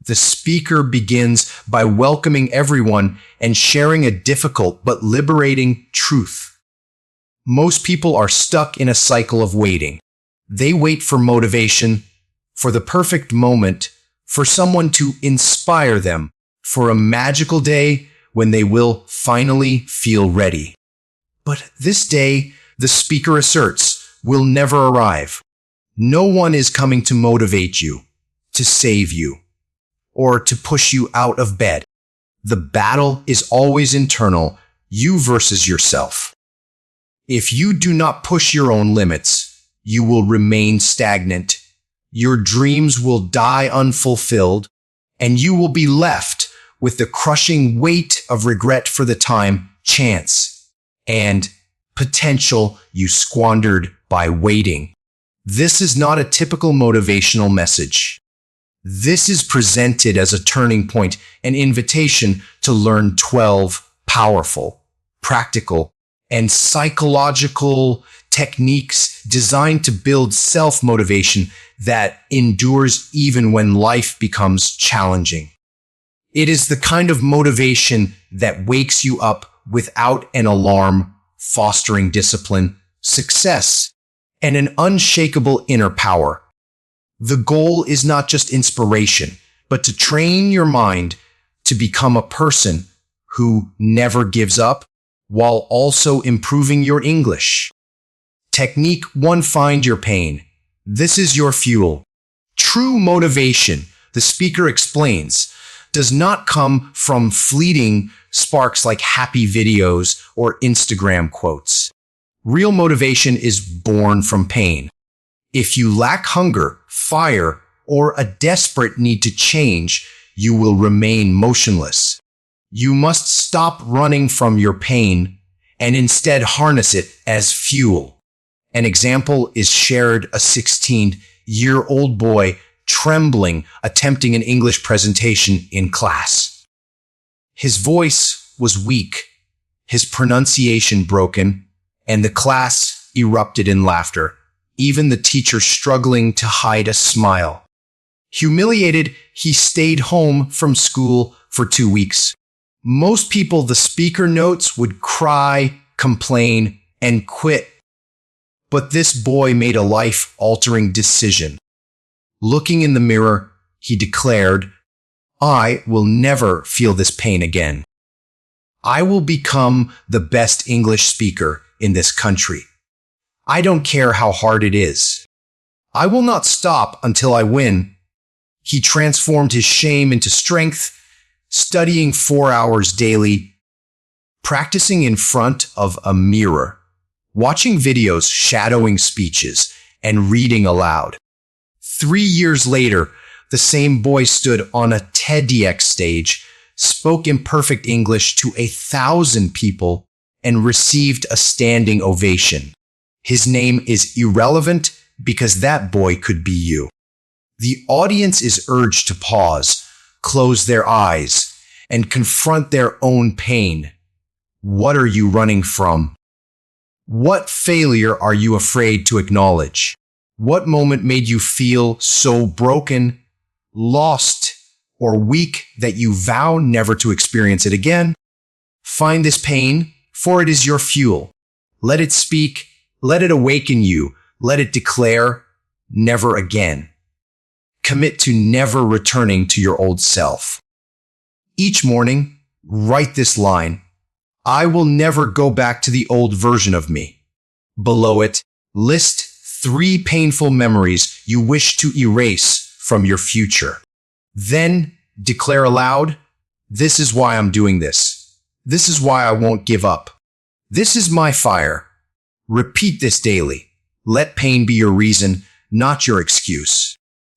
The speaker begins by welcoming everyone and sharing a difficult but liberating truth. Most people are stuck in a cycle of waiting. They wait for motivation, for the perfect moment, for someone to inspire them, for a magical day when they will finally feel ready. But this day, the speaker asserts, will never arrive. No one is coming to motivate you, to save you, or to push you out of bed. The battle is always internal, you versus yourself. If you do not push your own limits, you will remain stagnant. Your dreams will die unfulfilled, and you will be left with the crushing weight of regret for the time, chance, and potential you squandered by waiting. This is not a typical motivational message. This is presented as a turning point, an invitation to learn 12 powerful, practical, and psychological techniques designed to build self-motivation that endures even when life becomes challenging. It is the kind of motivation that wakes you up without an alarm, fostering discipline, success, and an unshakable inner power. The goal is not just inspiration, but to train your mind to become a person who never gives up while also improving your English. Technique 1. Find your pain. This is your fuel. True motivation, the speaker explains, does not come from fleeting sparks like happy videos or Instagram quotes. Real motivation is born from pain. If you lack hunger, fire, or a desperate need to change, you will remain motionless. You must stop running from your pain and instead harness it as fuel. An example is shared: a 16-year-old boy trembling attempting an English presentation in class. His voice was weak, his pronunciation broken, and the class erupted in laughter, even the teacher struggling to hide a smile. Humiliated, he stayed home from school for 2 weeks. Most people, the speaker notes, would cry, complain, and quit. But this boy made a life-altering decision. Looking in the mirror, he declared, "I will never feel this pain again. I will become the best English speaker in this country. I don't care how hard it is. I will not stop until I win." He transformed his shame into strength, studying 4 hours daily, practicing in front of a mirror, watching videos, shadowing speeches, and reading aloud. 3 years later, the same boy stood on a TEDx stage, spoke in perfect English to 1,000 people, and received a standing ovation. His name is irrelevant because that boy could be you. The audience is urged to pause, close their eyes, and confront their own pain. What are you running from? What failure are you afraid to acknowledge? What moment made you feel so broken, lost, or weak that you vow never to experience it again? Find this pain, for it is your fuel. Let it speak, let it awaken you, let it declare, never again. Commit to never returning to your old self. Each morning, write this line: "I will never go back to the old version of me." Below it, list 3 painful memories you wish to erase from your future. Then declare aloud, "This is why I'm doing this. This is why I won't give up. This is my fire." Repeat this daily. Let pain be your reason, not your excuse.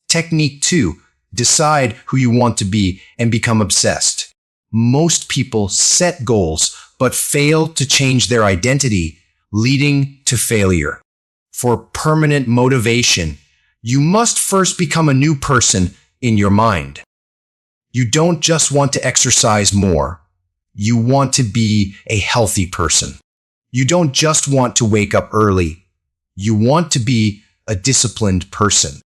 Technique 2. Decide who you want to be and become obsessed. Most people set goals but fail to change their identity, leading to failure. For permanent motivation, you must first become a new person in your mind. You don't just want to exercise more. You want to be a healthy person. You don't just want to wake up early. You want to be a disciplined person.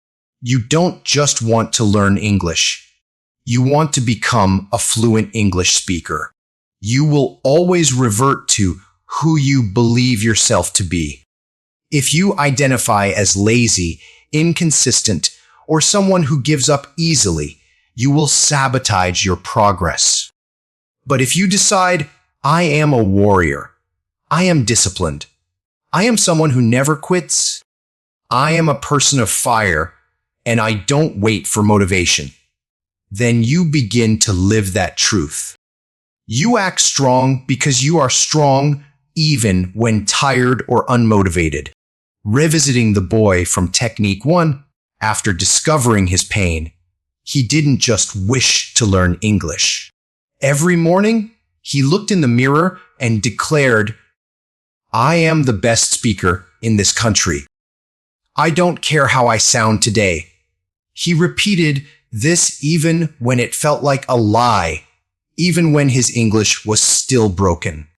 You don't just want to learn English. You want to become a fluent English speaker. You will always revert to who you believe yourself to be. If you identify as lazy, inconsistent, or someone who gives up easily, you will sabotage your progress. But if you decide, I am a warrior, I am disciplined, I am someone who never quits, I am a person of fire, and I don't wait for motivation, then you begin to live that truth. You act strong because you are strong even when tired or unmotivated. Revisiting the boy from Technique 1, after discovering his pain, he didn't just wish to learn English. Every morning, he looked in the mirror and declared, I am the best speaker in this country. I don't care how I sound today. He repeated this even when it felt like a lie, even when his English was still broken.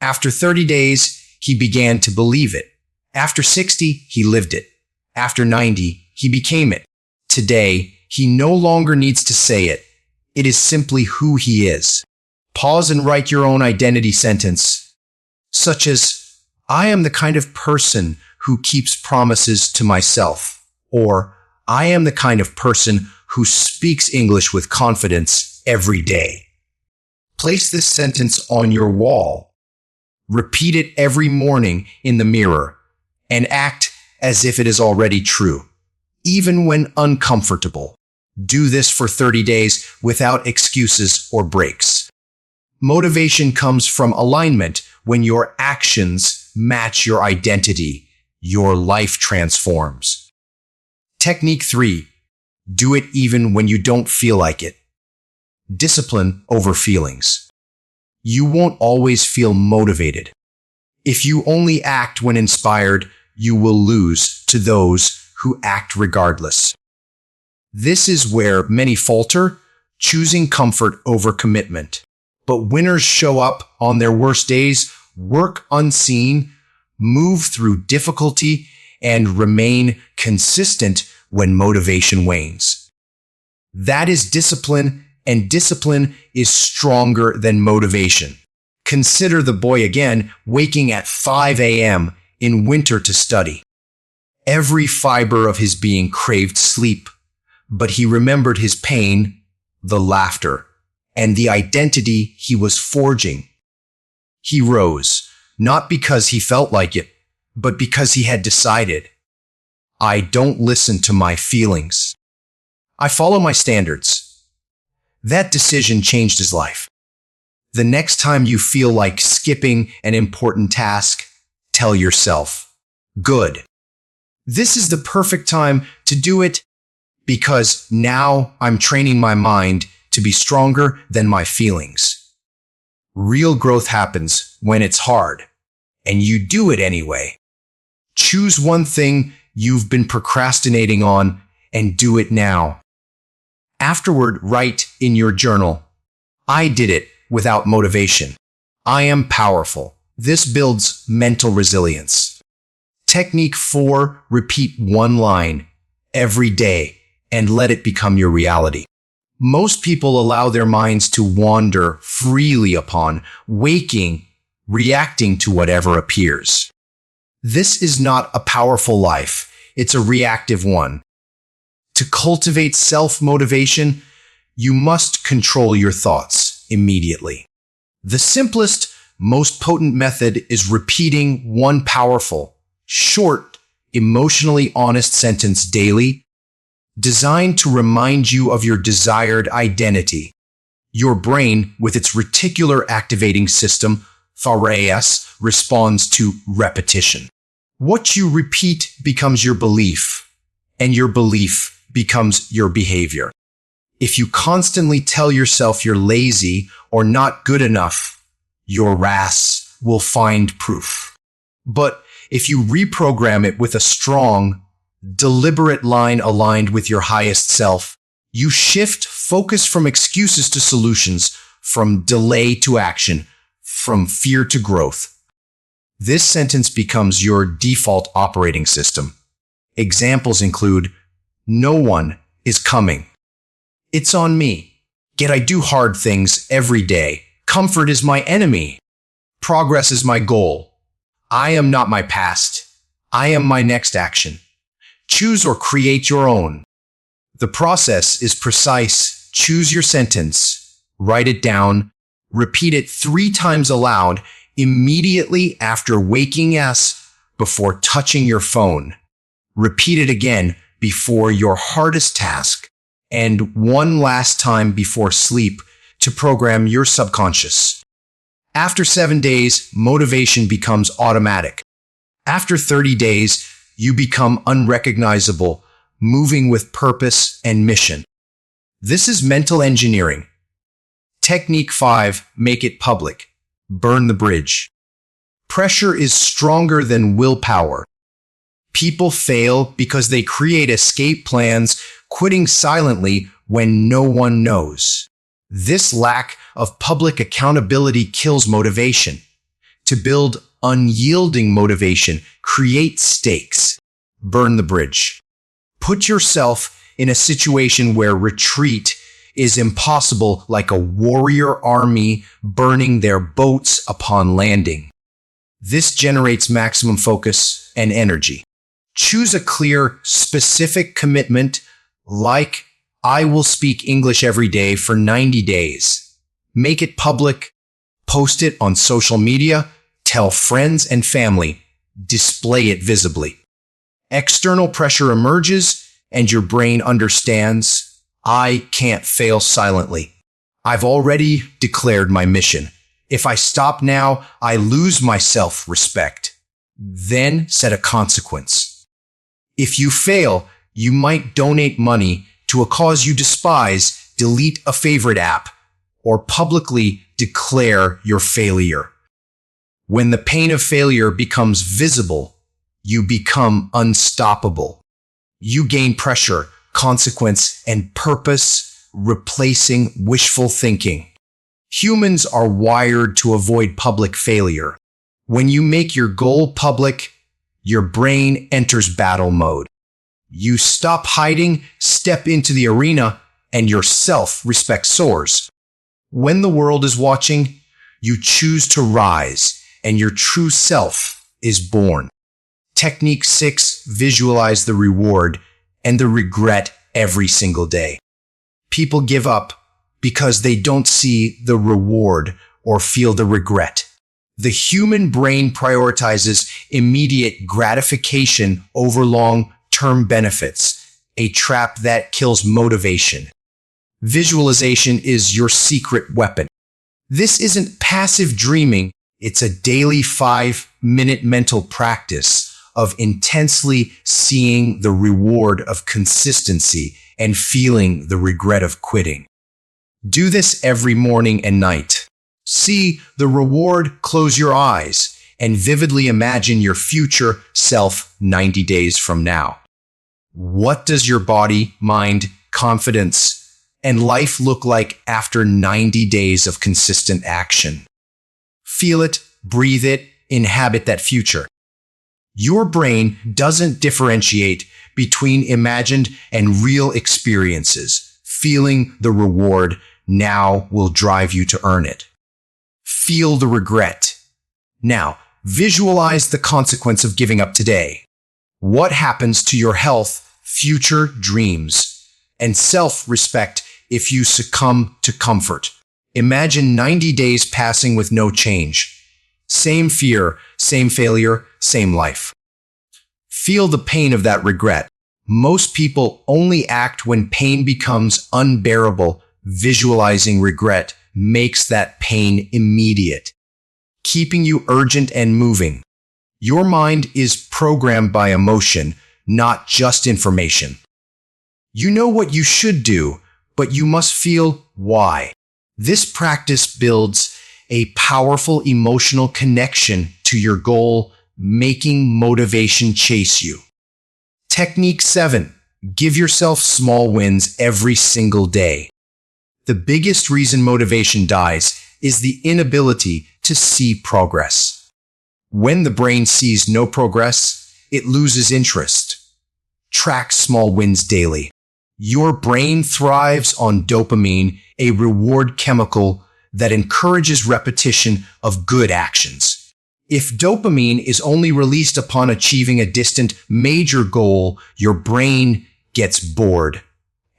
After 30 days, he began to believe it. After 60, he lived it. After 90, he became it. Today, he no longer needs to say it. It is simply who he is. Pause and write your own identity sentence, such as, I am the kind of person who keeps promises to myself, or I am the kind of person who speaks English with confidence every day. Place this sentence on your wall. Repeat it every morning in the mirror, and act as if it is already true, even when uncomfortable. Do this for 30 days without excuses or breaks. Motivation comes from alignment. When your actions match your identity, your life transforms. Technique 3. Do it even when you don't feel like it. Discipline over feelings. You won't always feel motivated. If you only act when inspired, you will lose to those who act regardless. This is where many falter, choosing comfort over commitment. But winners show up on their worst days, work unseen, move through difficulty, and remain consistent when motivation wanes. That is discipline, and discipline is stronger than motivation. Consider the boy again, waking at 5 a.m. in winter to study. Every fiber of his being craved sleep, but he remembered his pain, the laughter, and the identity he was forging. He rose, not because he felt like it, but because he had decided, I don't listen to my feelings. I follow my standards. That decision changed his life. The next time you feel like skipping an important task, tell yourself, good. This is the perfect time to do it because now I'm training my mind to be stronger than my feelings. Real growth happens when it's hard, and you do it anyway. Choose one thing you've been procrastinating on and do it now. Afterward, write in your journal, I did it without motivation. I am powerful. This builds mental resilience. Technique 4, repeat one line every day and let it become your reality. Most people allow their minds to wander freely upon waking, reacting to whatever appears. This is not a powerful life. It's a reactive one. To cultivate self-motivation, you must control your thoughts immediately. The simplest, most potent method is repeating one powerful, short, emotionally honest sentence daily, designed to remind you of your desired identity. Your brain, with its reticular activating system, THRAS, responds to repetition. What you repeat becomes your belief, and your belief becomes your behavior. If you constantly tell yourself you're lazy or not good enough, your RAS will find proof. But if you reprogram it with a strong, deliberate line aligned with your highest self, you shift focus from excuses to solutions, from delay to action, from fear to growth. This sentence becomes your default operating system. Examples include, no one is coming. It's on me. Yet I do hard things every day. Comfort is my enemy. Progress is my goal. I am not my past. I am my next action. Choose or create your own. The process is precise. Choose your sentence. Write it down. Repeat it 3 times aloud immediately after waking us before touching your phone. Repeat it again before your hardest task and one last time before sleep to program your subconscious. After 7 days, motivation becomes automatic. After 30 days, you become unrecognizable, moving with purpose and mission. This is mental engineering. Technique 5, make it public. Burn the bridge. Pressure is stronger than willpower. People fail because they create escape plans, quitting silently when no one knows. This lack of public accountability kills motivation. To build unyielding motivation, create stakes. Burn the bridge. Put yourself in a situation where retreat is impossible, like a warrior army burning their boats upon landing. This generates maximum focus and energy. Choose a clear, specific commitment, like I will speak English every day for 90 days. Make it public, post it on social media, tell friends and family, display it visibly. External pressure emerges and your brain understands, I can't fail silently. I've already declared my mission. If I stop now, I lose my self-respect. Then set a consequence. If you fail, you might donate money to a cause you despise, delete a favorite app, or publicly declare your failure. When the pain of failure becomes visible, you become unstoppable. You gain pressure, consequence, and purpose, replacing wishful thinking. Humans are wired to avoid public failure. When you make your goal public, your brain enters battle mode. You stop hiding, step into the arena, and your self-respect soars. When the world is watching, you choose to rise, and your true self is born. Technique 6, visualize the reward and the regret every single day. People give up because they don't see the reward or feel the regret. The human brain prioritizes immediate gratification over long-term benefits, a trap that kills motivation. Visualization is your secret weapon. This isn't passive dreaming, it's a daily 5-minute mental practice of intensely seeing the reward of consistency and feeling the regret of quitting. Do this every morning and night. See the reward, close your eyes, and vividly imagine your future self 90 days from now. What does your body, mind, confidence, and life look like after 90 days of consistent action? Feel it, breathe it, inhabit that future. Your brain doesn't differentiate between imagined and real experiences. Feeling the reward now will drive you to earn it. Feel the regret. Now, visualize the consequence of giving up today. What happens to your health, future dreams, and self-respect if you succumb to comfort? Imagine 90 days passing with no change. Same fear, same failure, same life. Feel the pain of that regret. Most people only act when pain becomes unbearable. Visualizing regret makes that pain immediate, keeping you urgent and moving. Your mind is programmed by emotion, not just information. You know what you should do, but you must feel why. This practice builds a powerful emotional connection to your goal, making motivation chase you. Technique 7. Give yourself small wins every single day. The biggest reason motivation dies is the inability to see progress. When the brain sees no progress, it loses interest. Track small wins daily. Your brain thrives on dopamine, a reward chemical that encourages repetition of good actions. If dopamine is only released upon achieving a distant major goal, your brain gets bored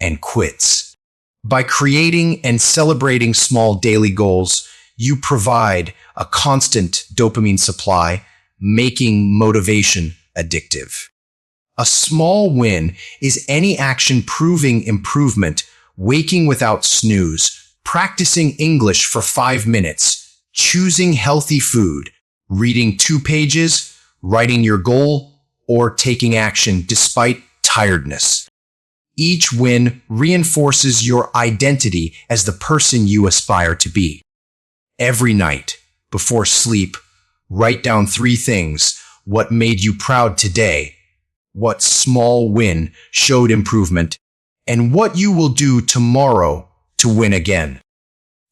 and quits. By creating and celebrating small daily goals, you provide a constant dopamine supply, making motivation addictive. A small win is any action proving improvement, waking without snooze, practicing English for 5 minutes, choosing healthy food, reading 2 pages, writing your goal, or taking action despite tiredness. Each win reinforces your identity as the person you aspire to be. Every night, before sleep, write down 3 things: what made you proud today, what small win showed improvement, and what you will do tomorrow to win again.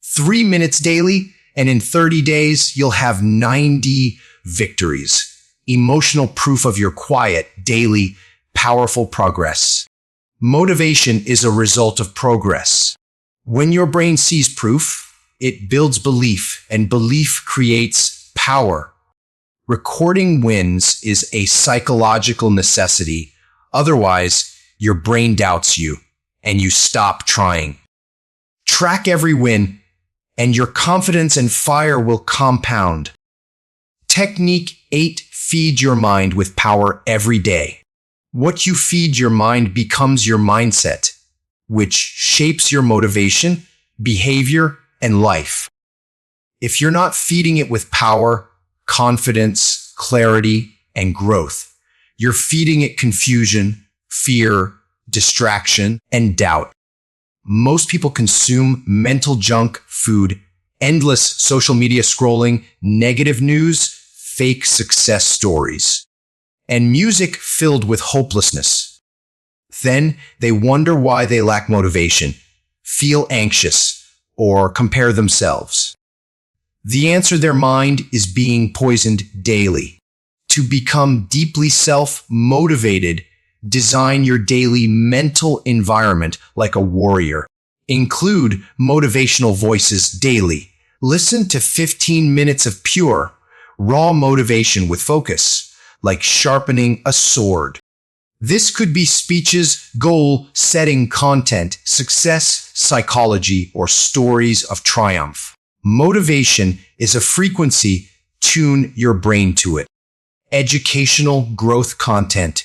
3 minutes daily, and in 30 days, you'll have 90 victories. Emotional proof of your quiet, daily, powerful progress. Motivation is a result of progress. When your brain sees proof, it builds belief, and belief creates power. Recording wins is a psychological necessity. Otherwise, your brain doubts you, and you stop trying. Track every win, and your confidence and fire will compound. Technique 8. Feed your mind with power every day. What you feed your mind becomes your mindset, which shapes your motivation, behavior, and life. If you're not feeding it with power, confidence, clarity, and growth, you're feeding it confusion, fear, distraction, and doubt. Most people consume mental junk food, endless social media scrolling, negative news, fake success stories, and music filled with hopelessness. Then they wonder why they lack motivation, feel anxious, or compare themselves. The answer: their mind is being poisoned daily. To become deeply self-motivated, design your daily mental environment like a warrior. Include motivational voices daily. Listen to 15 minutes of pure, raw motivation with focus, like sharpening a sword. This could be speeches, goal-setting content, success psychology, or stories of triumph. Motivation is a frequency. Tune your brain to it. Educational growth content.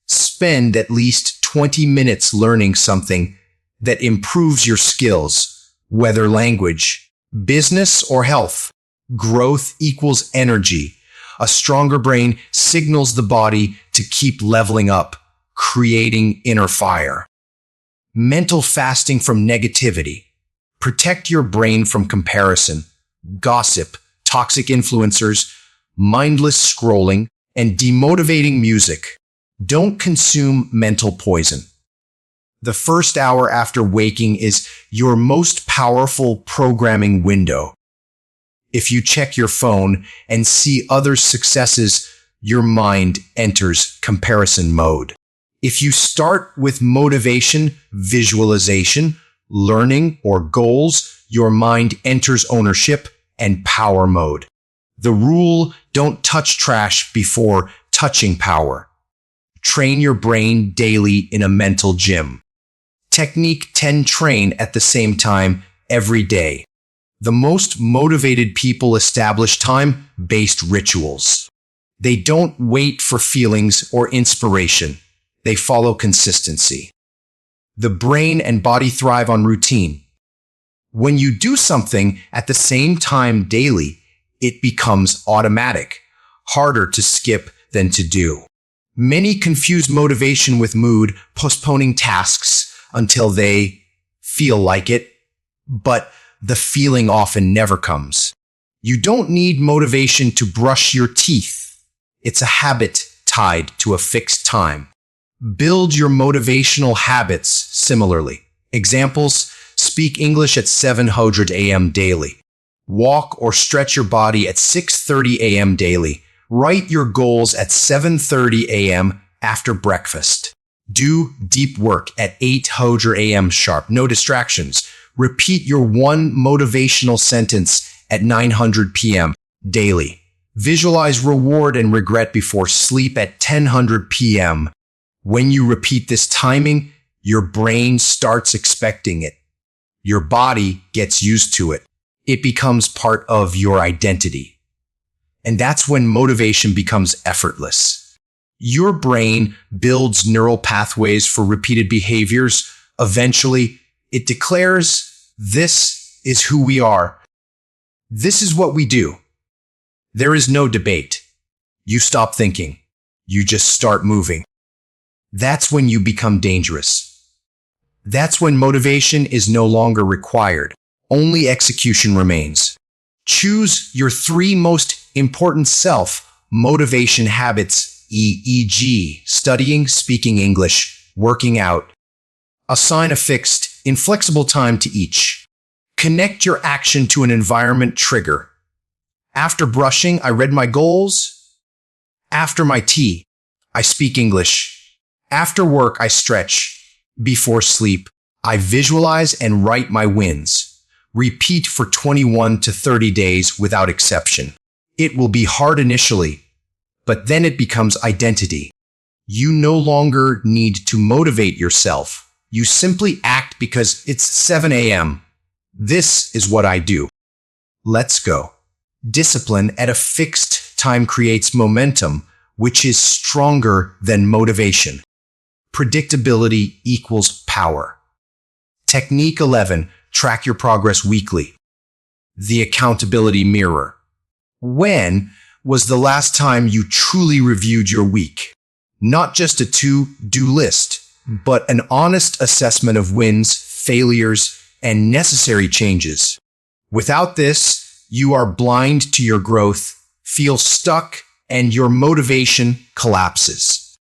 Spend at least 20 minutes learning something that improves your skills, whether language, business, or health. Growth equals energy. A stronger brain signals the body to keep leveling up, creating inner fire. Mental fasting from negativity. Protect your brain from comparison, gossip, toxic influencers, mindless scrolling, and demotivating music. Don't consume mental poison. The first hour after waking is your most powerful programming window. If you check your phone and see others' successes, your mind enters comparison mode. If you start with motivation, visualization, learning, or goals, your mind enters ownership and power mode. The rule: don't touch trash before touching power. Train your brain daily in a mental gym. Technique 10. Train at the same time every day. The most motivated people establish time-based rituals. They don't wait for feelings or inspiration. They follow consistency. The brain and body thrive on routine. When you do something at the same time daily, it becomes automatic, harder to skip than to do. Many confuse motivation with mood, postponing tasks until they feel like it, but the feeling often never comes. You don't need motivation to brush your teeth. It's a habit tied to a fixed time. Build your motivational habits similarly. Examples: speak English at 700 a.m. daily. Walk or stretch your body at 6:30 a.m. daily. Write your goals at 7:30 a.m. after breakfast. Do deep work at 8 a.m. sharp. No distractions. Repeat your one motivational sentence at 900 p.m. daily. Visualize reward and regret before sleep at 10:00 p.m. When you repeat this timing, your brain starts expecting it. Your body gets used to it. It becomes part of your identity. And that's when motivation becomes effortless. Your brain builds neural pathways for repeated behaviors. Eventually, it declares, "This is who we are. This is what we do." There is no debate. You stop thinking. You just start moving. That's when you become dangerous. That's when motivation is no longer required. Only execution remains. Choose your 3 most important self-motivation habits, e.g., studying, speaking English, working out. Assign a fixed, inflexible time to each. Connect your action to an environment trigger. After brushing, I read my goals. After my tea, I speak English. After work, I stretch. Before sleep, I visualize and write my wins. Repeat for 21 to 30 days without exception. It will be hard initially, but then it becomes identity. You no longer need to motivate yourself. You simply act because it's 7 a.m. This is what I do. Let's go. Discipline at a fixed time creates momentum, which is stronger than motivation. Predictability equals power. Technique 11. Track your progress weekly. The accountability mirror. When was the last time you truly reviewed your week? Not just a to-do list, but an honest assessment of wins, failures, and necessary changes. Without this, you are blind to your growth, feel stuck, and your motivation collapses.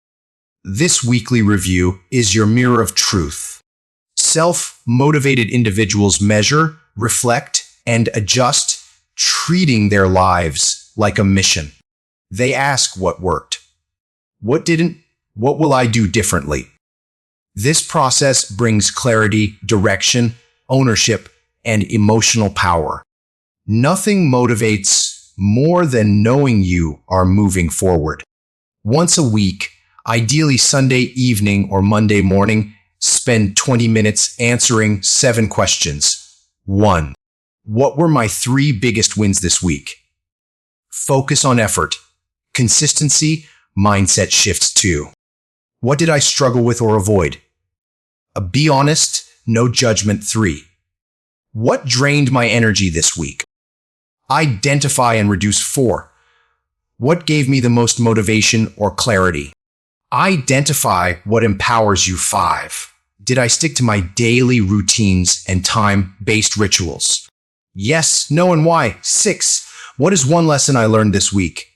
This weekly review is your mirror of truth. Self-motivated individuals measure, reflect, and adjust, treating their lives like a mission. They ask what worked. What didn't? What will I do differently? This process brings clarity, direction, ownership, and emotional power. Nothing motivates more than knowing you are moving forward. Once a week, ideally Sunday evening or Monday morning, spend 20 minutes answering 7 questions. 1. What were my 3 biggest wins this week? Focus on effort. Consistency, mindset shifts 2. What did I struggle with or avoid? Be honest, no judgment 3. What drained my energy this week? Identify and reduce 4. What gave me the most motivation or clarity? Identify what empowers you 5. Did I stick to my daily routines and time-based rituals? Yes, no, and why? 6. What is one lesson I learned this week?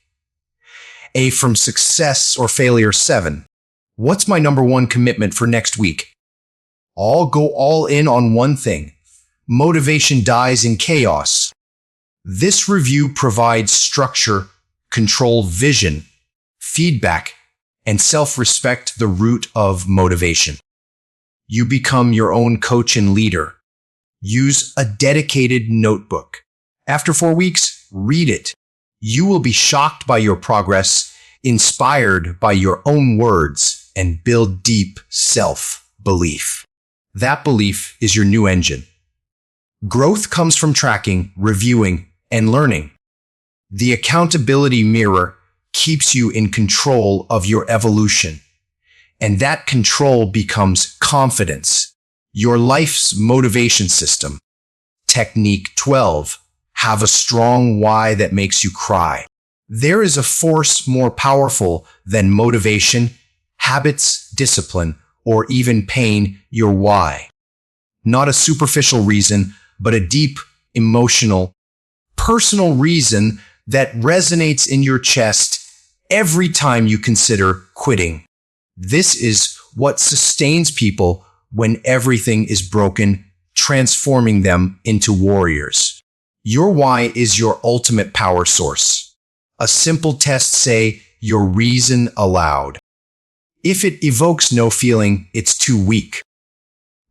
From success or failure 7. What's my number 1 commitment for next week? Go all in on one thing. Motivation dies in chaos. This review provides structure, control, vision, feedback, and self-respect, the root of motivation. You become your own coach and leader. Use a dedicated notebook. After 4 weeks, read it. You will be shocked by your progress, inspired by your own words, and build deep self-belief. That belief is your new engine. Growth comes from tracking, reviewing, and learning. The accountability mirror keeps you in control of your evolution, and that control becomes confidence, your life's motivation system. Technique 12. Have a strong why that makes you cry. There is a force more powerful than motivation, habits, discipline, or even pain. Your why. Not a superficial reason, but a deep, emotional, personal reason that resonates in your chest every time you consider quitting. This is what sustains people when everything is broken, transforming them into warriors. Your why is your ultimate power source. A simple test: say your reason aloud. If it evokes no feeling, it's too weak.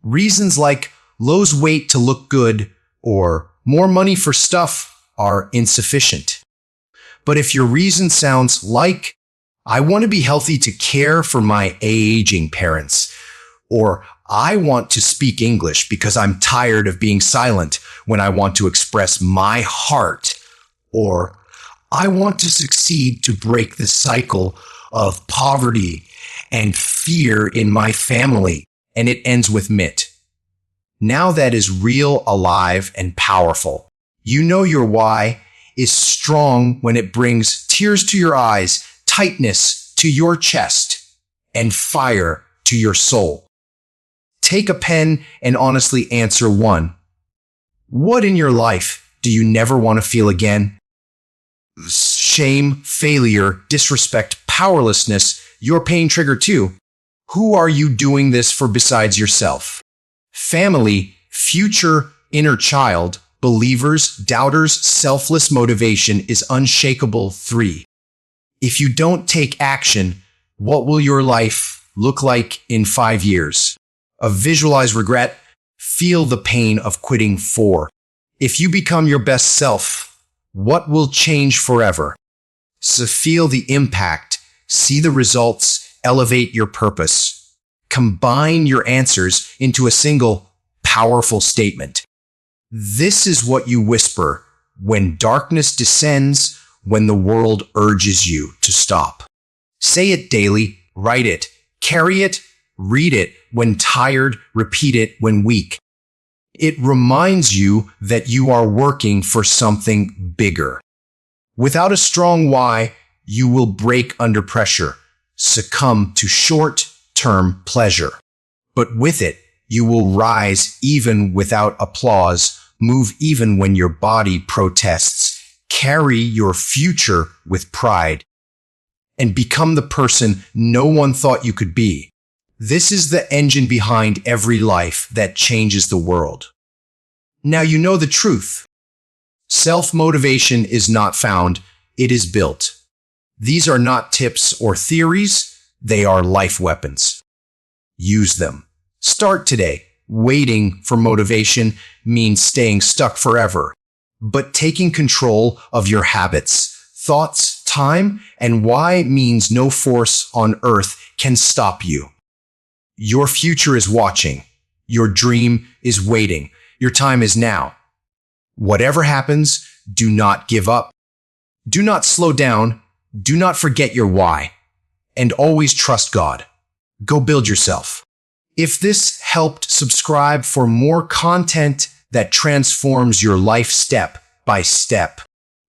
Reasons like lose weight to look good or more money for stuff are insufficient. But if your reason sounds like, I want to be healthy to care for my aging parents, or I want to speak English because I'm tired of being silent when I want to express my heart, or I want to succeed to break the cycle of poverty and fear in my family, and it ends with MIT. Now that is real, alive, and powerful. You know your why is strong when it brings tears to your eyes, tightness to your chest, and fire to your soul. Take a pen and honestly answer one. What in your life do you never want to feel again? Shame, failure, disrespect, powerlessness, your pain trigger too. Who are you doing this for besides yourself? Family, future, inner child, believers, doubters, selfless motivation is unshakable 3. If you don't take action, what will your life look like in 5 years? Visualize regret, feel the pain of quitting 4. If you become your best self, what will change forever? So feel the impact, see the results, elevate your purpose. Combine your answers into a single, powerful statement. This is what you whisper when darkness descends, when the world urges you to stop. Say it daily, write it, carry it, read it when tired, repeat it when weak. It reminds you that you are working for something bigger. Without a strong why, you will break under pressure, succumb to short-term pleasure. But with it, you will rise even without applause, move even when your body protests, carry your future with pride, and become the person no one thought you could be. This is the engine behind every life that changes the world. Now you know the truth. Self-motivation is not found, it is built. These are not tips or theories, they are life weapons. Use them. Start today. Waiting for motivation means staying stuck forever. But taking control of your habits, thoughts, time, and why means no force on earth can stop you. Your future is watching. Your dream is waiting. Your time is now. Whatever happens, do not give up. Do not slow down. Do not forget your why. And always trust God. Go build yourself. If this helped, subscribe for more content that transforms your life step by step.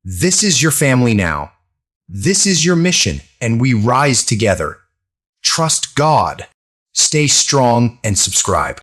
This is your family now. This is your mission, and we rise together. Trust God. Stay strong and subscribe.